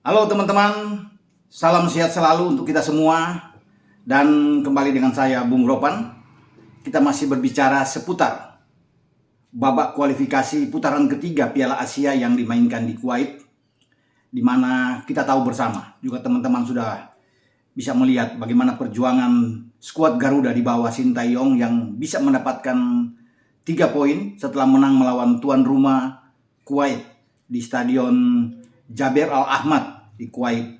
Halo teman-teman, salam sehat selalu untuk kita semua. Dan kembali dengan saya Bung Ropan. Kita masih berbicara seputar babak kualifikasi putaran ketiga Piala Asia yang dimainkan di Kuwait, di mana kita tahu bersama, juga teman-teman sudah bisa melihat bagaimana perjuangan skuad Garuda di bawah Sintayong yang bisa mendapatkan 3 poin setelah menang melawan tuan rumah Kuwait di Stadion Jaber Al Ahmad di Kuwait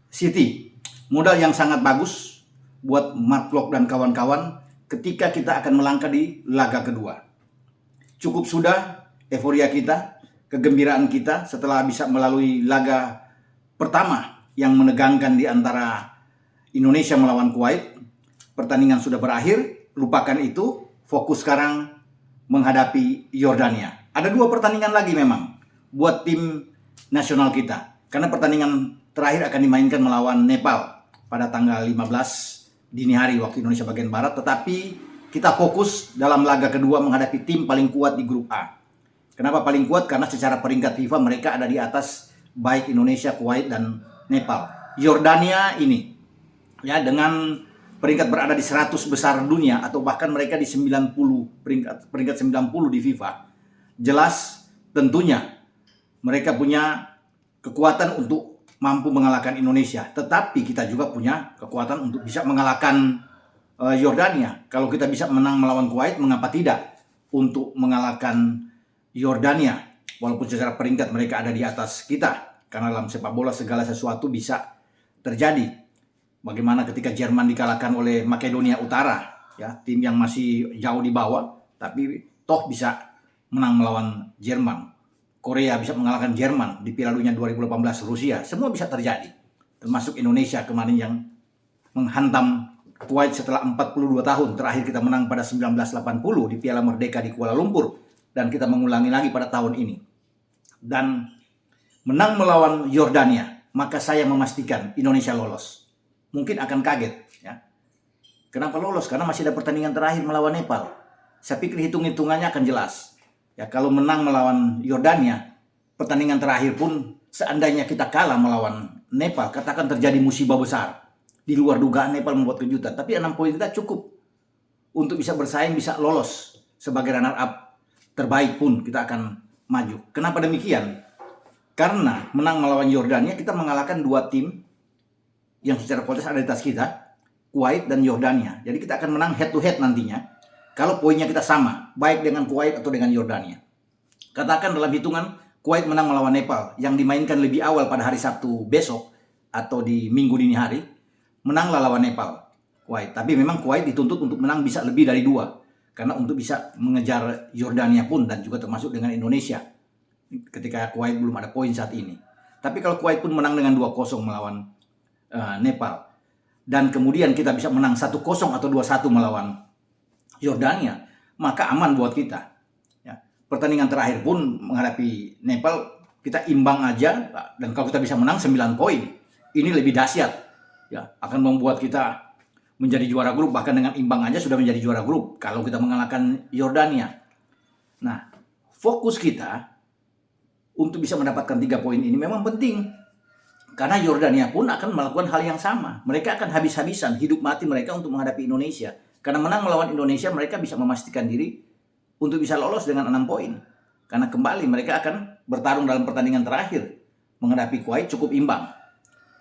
City. Modal yang sangat bagus buat Mark Klok dan kawan-kawan ketika kita akan melangkah di laga kedua. Cukup sudah euforia kita, kegembiraan kita setelah bisa melalui laga pertama yang menegangkan di antara Indonesia melawan Kuwait. Pertandingan sudah berakhir, lupakan itu, fokus sekarang menghadapi Yordania. Ada 2 pertandingan lagi memang buat tim nasional kita, karena pertandingan terakhir akan dimainkan melawan Nepal pada tanggal 15 dini hari waktu Indonesia bagian Barat. Tetapi kita fokus dalam laga kedua menghadapi tim paling kuat di grup A. Kenapa paling kuat? Karena secara peringkat FIFA mereka ada di atas baik Indonesia, Kuwait, dan Nepal. Yordania ini ya dengan peringkat berada di 100 besar dunia, atau bahkan mereka di 90 peringkat 90 di FIFA. Jelas tentunya mereka punya kekuatan untuk mampu mengalahkan Indonesia, tetapi kita juga punya kekuatan untuk bisa mengalahkan Yordania. Kalau kita bisa menang melawan Kuwait, mengapa tidak untuk mengalahkan Yordania? Walaupun secara peringkat mereka ada di atas kita, karena dalam sepak bola segala sesuatu bisa terjadi. Bagaimana ketika Jerman dikalahkan oleh Makedonia Utara, ya, tim yang masih jauh di bawah, tapi toh bisa menang melawan Jerman. Korea bisa mengalahkan Jerman di Piala Dunia 2018 Rusia. Semua bisa terjadi. Termasuk Indonesia kemarin yang menghantam Kuwait setelah 42 tahun. Terakhir kita menang pada 1980 di Piala Merdeka di Kuala Lumpur. Dan kita mengulangi lagi pada tahun ini. Dan menang melawan Yordania, maka saya memastikan Indonesia lolos. Mungkin akan kaget. Ya. Kenapa lolos? Karena masih ada pertandingan terakhir melawan Nepal. Saya pikir hitung-hitungannya akan jelas. Ya, kalau menang melawan Yordania, pertandingan terakhir pun seandainya kita kalah melawan Nepal, katakan terjadi musibah besar. Di luar dugaan Nepal membuat kejutan, tapi 6 poin kita cukup untuk bisa bersaing, bisa lolos sebagai runner up terbaik pun kita akan maju. Kenapa demikian? Karena menang melawan Yordania, kita mengalahkan 2 tim yang secara kualitas ada di atas kita, Kuwait dan Yordania. Jadi kita akan menang head to head nantinya. Kalau poinnya kita sama, baik dengan Kuwait atau dengan Yordania. Katakan dalam hitungan Kuwait menang melawan Nepal yang dimainkan lebih awal pada hari Sabtu besok atau di Minggu dini hari, menanglah lawan Nepal, Kuwait. Tapi memang Kuwait dituntut untuk menang bisa lebih dari 2. Karena untuk bisa mengejar Yordania pun dan juga termasuk dengan Indonesia. Ketika Kuwait belum ada poin saat ini. Tapi kalau Kuwait pun menang dengan 2-0 melawan Nepal. Dan kemudian kita bisa menang 1-0 atau 2-1 melawan Yordania, maka aman buat kita. Ya. Pertandingan terakhir pun menghadapi Nepal, kita imbang aja, dan kalau kita bisa menang 9 poin, ini lebih dahsyat. Ya, akan membuat kita menjadi juara grup, bahkan dengan imbang aja sudah menjadi juara grup kalau kita mengalahkan Yordania. Nah, fokus kita untuk bisa mendapatkan 3 poin ini memang penting. Karena Yordania pun akan melakukan hal yang sama. Mereka akan habis-habisan hidup mati mereka untuk menghadapi Indonesia. Karena menang melawan Indonesia, mereka bisa memastikan diri untuk bisa lolos dengan 6 poin. Karena kembali mereka akan bertarung dalam pertandingan terakhir. Menghadapi Kuwait cukup imbang.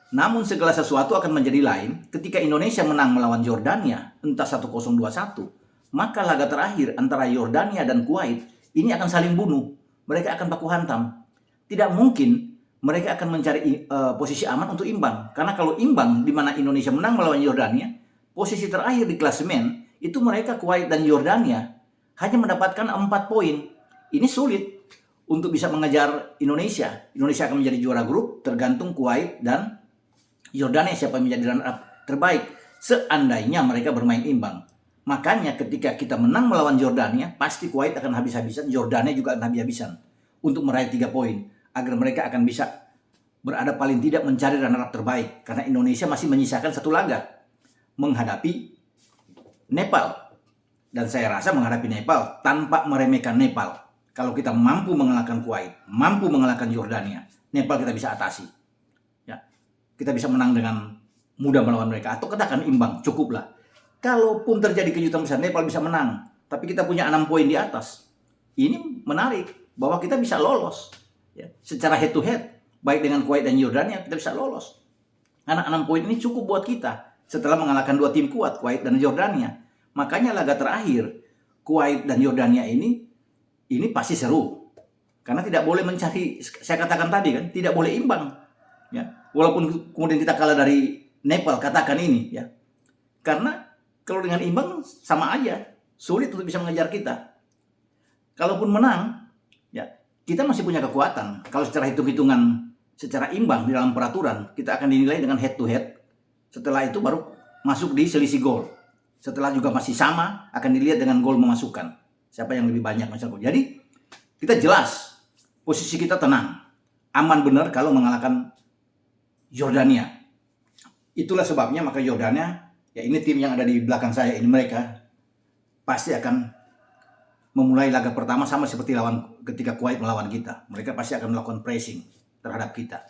Namun segala sesuatu akan menjadi lain ketika Indonesia menang melawan Yordania, entah 1-0, 2-1. Maka laga terakhir antara Yordania dan Kuwait ini akan saling bunuh. Mereka akan baku hantam. Tidak mungkin mereka akan mencari posisi aman untuk imbang. Karena kalau imbang di mana Indonesia menang melawan Yordania, posisi terakhir di klasemen itu mereka Kuwait dan Yordania hanya mendapatkan 4 poin. Ini sulit untuk bisa mengejar Indonesia. Indonesia akan menjadi juara grup tergantung Kuwait dan Yordania siapa yang menjadi runner up terbaik seandainya mereka bermain imbang. Makanya ketika kita menang melawan Yordania, pasti Kuwait akan habis-habisan, Yordania juga akan habis-habisan untuk meraih 3 poin agar mereka akan bisa berada paling tidak mencari runner up terbaik, karena Indonesia masih menyisakan 1 laga menghadapi Nepal. Dan saya rasa menghadapi Nepal tanpa meremehkan Nepal. Kalau kita mampu mengalahkan Kuwait, mampu mengalahkan Yordania, Nepal kita bisa atasi. Ya, kita bisa menang dengan mudah melawan mereka. Atau katakan imbang, cukuplah. Kalaupun terjadi kejutan besar, Nepal bisa menang. Tapi kita punya 6 poin di atas. Ini menarik bahwa kita bisa lolos. Ya, secara head to head, baik dengan Kuwait dan Yordania, kita bisa lolos. Karena 6 poin ini cukup buat kita. Setelah mengalahkan 2 tim kuat, Kuwait dan Yordania. Makanya laga terakhir, Kuwait dan Yordania ini pasti seru. Karena tidak boleh mencari, saya katakan tadi kan, tidak boleh imbang. Ya, walaupun kemudian kita kalah dari Nepal, katakan ini, ya. Karena kalau dengan imbang sama aja, sulit untuk bisa mengejar kita. Kalaupun menang, ya kita masih punya kekuatan. Kalau secara hitung-hitungan, secara imbang di dalam peraturan, kita akan dinilai dengan head to head. Setelah itu baru masuk di selisih gol. Setelah juga masih sama, akan dilihat dengan gol memasukkan. Siapa yang lebih banyak masuk gol. Jadi kita jelas posisi kita tenang, aman benar kalau mengalahkan Yordania. Itulah sebabnya maka Yordania, ya ini tim yang ada di belakang saya ini, mereka pasti akan memulai laga pertama sama seperti ketika Kuwait melawan kita. Mereka pasti akan melakukan pressing terhadap kita.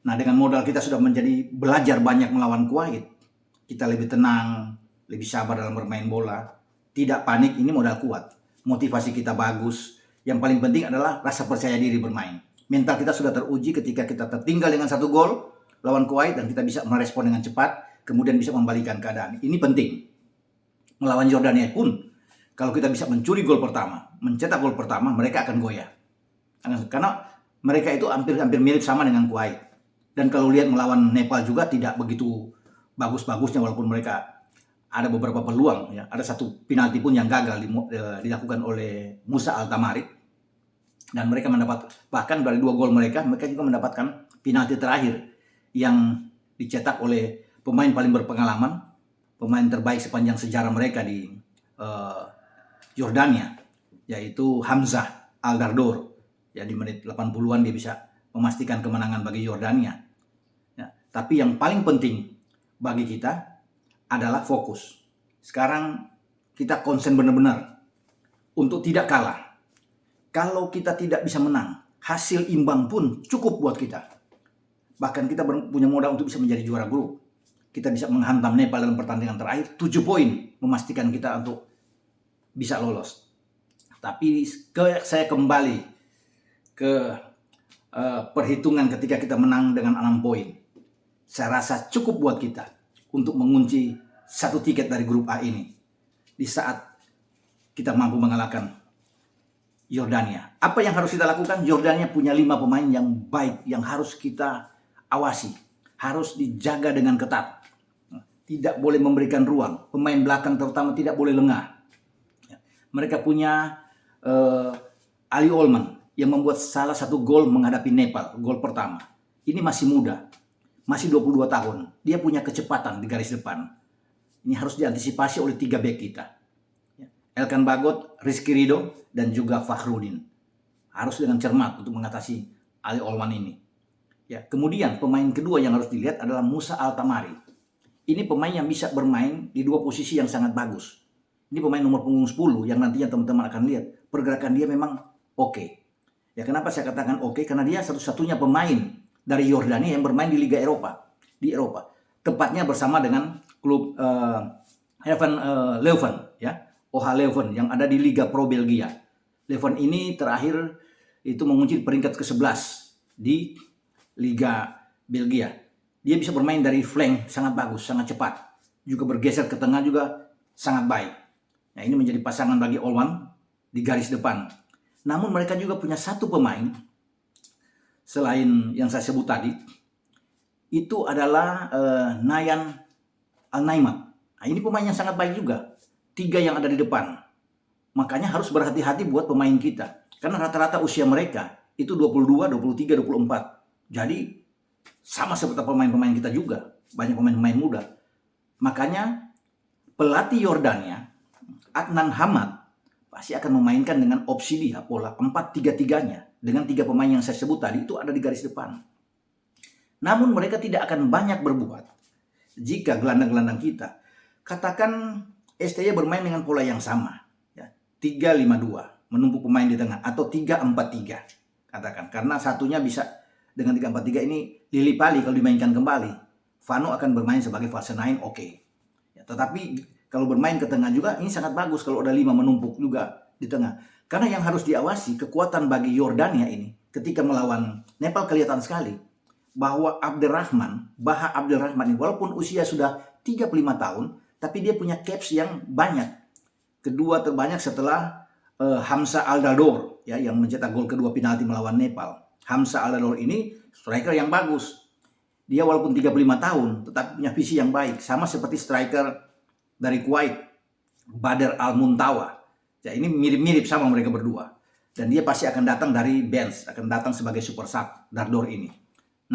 Nah, dengan modal kita sudah menjadi belajar banyak melawan Kuwait, kita lebih tenang, lebih sabar dalam bermain bola, tidak panik. Ini modal kuat. Motivasi kita bagus. Yang paling penting adalah rasa percaya diri bermain. Mental kita sudah teruji ketika kita tertinggal dengan 1 gol lawan Kuwait dan kita bisa merespon dengan cepat, kemudian bisa membalikan keadaan. Ini penting. Melawan Yordania pun, kalau kita bisa mencuri gol pertama, mencetak gol pertama, mereka akan goyah. Karena mereka itu hampir mirip sama dengan Kuwait. Dan kalau lihat melawan Nepal juga tidak begitu bagus-bagusnya, walaupun mereka ada beberapa peluang. Ya. Ada 1 penalti pun yang gagal dilakukan oleh Musa Al-Tamarik. Dan mereka bahkan dari 2 gol mereka juga mendapatkan penalti terakhir yang dicetak oleh pemain paling berpengalaman, pemain terbaik sepanjang sejarah mereka di Yordania, yaitu Hamzah Al-Dardor. Ya, di menit 80-an dia bisa memastikan kemenangan bagi Yordania. Ya, tapi yang paling penting bagi kita adalah fokus. Sekarang kita konsen benar-benar untuk tidak kalah. Kalau kita tidak bisa menang, hasil imbang pun cukup buat kita. Bahkan kita punya modal untuk bisa menjadi juara grup. Kita bisa menghantam Nepal dalam pertandingan terakhir, 7 poin memastikan kita untuk bisa lolos. Tapi saya kembali ke perhitungan ketika kita menang dengan 6 poin. Saya rasa cukup buat kita untuk mengunci 1 tiket dari grup A ini. Di saat kita mampu mengalahkan Yordania. Apa yang harus kita lakukan? Yordania punya 5 pemain yang baik, yang harus kita awasi. Harus dijaga dengan ketat. Tidak boleh memberikan ruang. Pemain belakang terutama tidak boleh lengah. Mereka punya Ali Olman yang membuat salah 1 gol menghadapi Nepal, gol pertama. Ini masih muda, masih 22 tahun. Dia punya kecepatan di garis depan. Ini harus diantisipasi oleh 3 bek kita. Elkan Bagot, Rizky Ridho, dan juga Fakhrudin. Harus dengan cermat untuk mengatasi Ali Olman ini. Ya, kemudian pemain kedua yang harus dilihat adalah Musa Al-Tamari. Ini pemain yang bisa bermain di 2 posisi yang sangat bagus. Ini pemain nomor punggung 10 yang nantinya teman-teman akan lihat. Pergerakan dia memang oke. Ya, kenapa saya katakan oke? Karena dia satu-satunya pemain dari Yordania yang bermain di Liga Eropa. Di Eropa. Tepatnya bersama dengan klub Leuven, ya. OH Leuven yang ada di Liga Pro Belgia. Leuven ini terakhir itu mengunci peringkat ke-11 di Liga Belgia. Dia bisa bermain dari flank sangat bagus, sangat cepat. Juga bergeser ke tengah juga sangat baik. Nah, ini menjadi pasangan bagi Olman di garis depan. Namun mereka juga punya 1 pemain selain yang saya sebut tadi. Itu adalah Nayan Al-Naimat. Nah, ini pemain yang sangat baik juga. 3 yang ada di depan. Makanya harus berhati-hati buat pemain kita. Karena rata-rata usia mereka itu 22, 23, 24. Jadi sama seperti pemain-pemain kita juga. Banyak pemain-pemain muda. Makanya pelatih Yordania, Adnan Hamad, pasti akan memainkan dengan opsi dia, pola 4-3-3-nya. Dengan 3 pemain yang saya sebut tadi itu ada di garis depan. Namun mereka tidak akan banyak berbuat jika gelandang-gelandang kita, katakan STY bermain dengan pola yang sama, ya, 3-5-2, menumpuk pemain di tengah, atau 3-4-3, katakan. Karena satunya bisa dengan 3-4-3 ini lili-pali kalau dimainkan kembali. Vano akan bermain sebagai false nine, oke. Ya, tetapi kalau bermain ke tengah juga ini sangat bagus kalau ada 5 menumpuk juga di tengah. Karena yang harus diawasi kekuatan bagi Yordania ini ketika melawan Nepal kelihatan sekali bahwa Baha Abdurrahman ini walaupun usia sudah 35 tahun, tapi dia punya caps yang banyak. Kedua terbanyak setelah Hamzah Al-Daldor ya, yang mencetak gol kedua penalti melawan Nepal. Hamzah Al-Daldor ini striker yang bagus. Dia walaupun 35 tahun tetapi punya visi yang baik, sama seperti striker dari Kuwait, Badr Al-Muntawa. Ya, ini mirip-mirip sama mereka berdua. Dan dia pasti akan datang dari bench, akan datang sebagai super sub Daldor ini.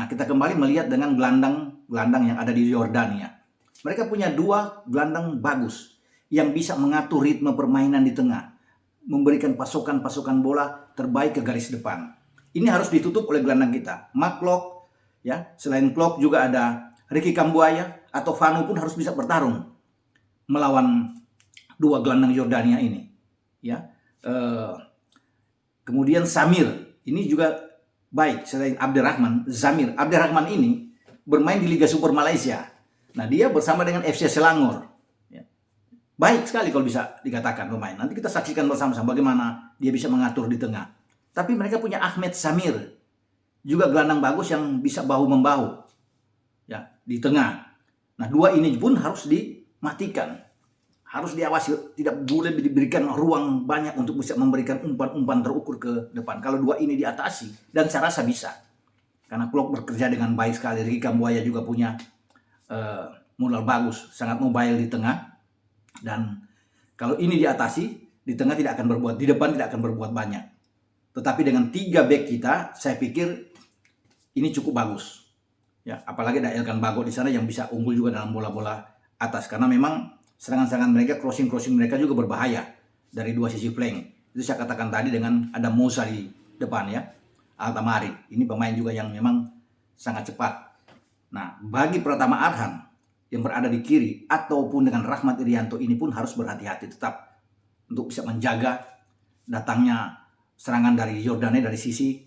Nah, kita kembali melihat dengan gelandang yang ada di Yordania. Mereka punya 2 gelandang bagus yang bisa mengatur ritme permainan di tengah, memberikan pasokan-pasokan bola terbaik ke garis depan. Ini harus ditutup oleh gelandang kita. Mark Klok, ya, selain Klok juga ada Ricky Kambuaya atau Vano pun harus bisa bertarung melawan 2 gelandang Yordania ini. Ya, kemudian Samir ini juga baik selain Abdurrahman. Abdurrahman ini bermain di Liga Super Malaysia. Nah, dia bersama dengan FC Selangor. Ya. Baik sekali kalau bisa dikatakan pemain. Nanti kita saksikan bersama-sama bagaimana dia bisa mengatur di tengah. Tapi mereka punya Ahmed Samir, juga gelandang bagus yang bisa bahu-membahu ya di tengah. Nah, 2 ini pun harus dimatikan. Harus diawasi, tidak boleh diberikan ruang banyak untuk bisa memberikan umpan-umpan terukur ke depan. Kalau 2 ini diatasi, dan saya rasa bisa. Karena Klok bekerja dengan baik sekali. Ricky Kambuaya juga punya modal bagus, sangat mobile di tengah. Dan kalau ini diatasi, di tengah tidak akan berbuat, di depan tidak akan berbuat banyak. Tetapi dengan 3 back kita, saya pikir ini cukup bagus. Ya, apalagi ada Elkan Bagot di sana yang bisa unggul juga dalam bola-bola atas. Karena memang serangan-serangan mereka, crossing mereka juga berbahaya dari 2 sisi flank. Itu saya katakan tadi dengan ada Musa di depan ya, Altamari. Ini pemain juga yang memang sangat cepat. Nah, bagi Pratama Arhan yang berada di kiri ataupun dengan Rahmat Irianto ini pun harus berhati-hati tetap untuk bisa menjaga datangnya serangan dari Yordania dari sisi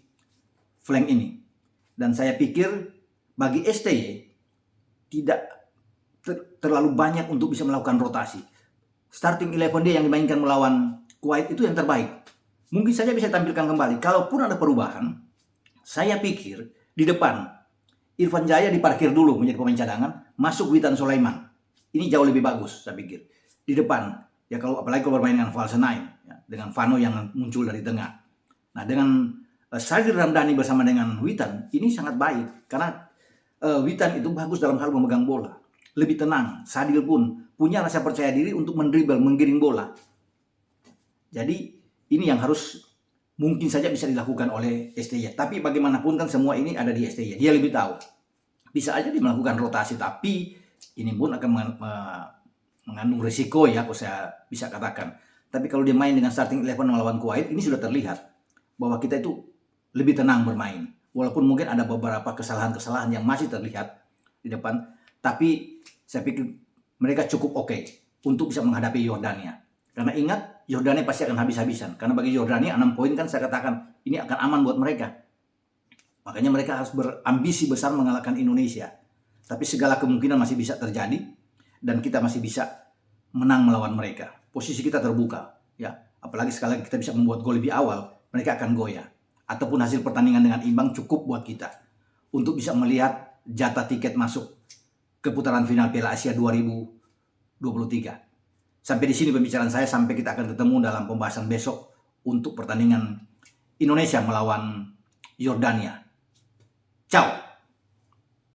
flank ini. Dan saya pikir bagi STY tidak terlalu banyak untuk bisa melakukan rotasi. Starting 11 dia yang dimainkan melawan Kuwait itu yang terbaik. Mungkin saja bisa ditampilkan kembali. Kalaupun ada perubahan, saya pikir di depan Irfan Jaya diparkir dulu menjadi pemain cadangan, masuk Witan Sulaiman. Ini jauh lebih bagus saya pikir. Di depan, ya kalau apalagi kalau bermain dengan false nine, ya, dengan Vano yang muncul dari tengah. Nah, dengan Sadil Ramdhani bersama dengan Witan, ini sangat baik. Karena Witan itu bagus dalam hal memegang bola. Lebih tenang, Sadil pun punya rasa percaya diri untuk mendribble, menggiring bola. Jadi ini yang harus mungkin saja bisa dilakukan oleh STY. Tapi bagaimanapun kan semua ini ada di STY. Dia lebih tahu. Bisa aja dia melakukan rotasi, tapi ini pun akan mengandung risiko ya, kalau saya bisa katakan. Tapi kalau dia main dengan starting 11 melawan Kuwait, ini sudah terlihat bahwa kita itu lebih tenang bermain. Walaupun mungkin ada beberapa kesalahan-kesalahan yang masih terlihat di depan, tapi saya pikir mereka cukup oke untuk bisa menghadapi Yordania. Karena ingat, Yordania pasti akan habis-habisan. Karena bagi Yordania 6 poin kan saya katakan ini akan aman buat mereka. Makanya mereka harus berambisi besar mengalahkan Indonesia. Tapi segala kemungkinan masih bisa terjadi dan kita masih bisa menang melawan mereka. Posisi kita terbuka, ya. Apalagi sekali lagi kita bisa membuat gol lebih awal, mereka akan goyah. Ataupun hasil pertandingan dengan imbang cukup buat kita untuk bisa melihat jatah tiket masuk ke putaran final Piala Asia 2023. Sampai di sini pembicaraan saya, sampai kita akan ketemu dalam pembahasan besok untuk pertandingan Indonesia melawan Yordania. Ciao.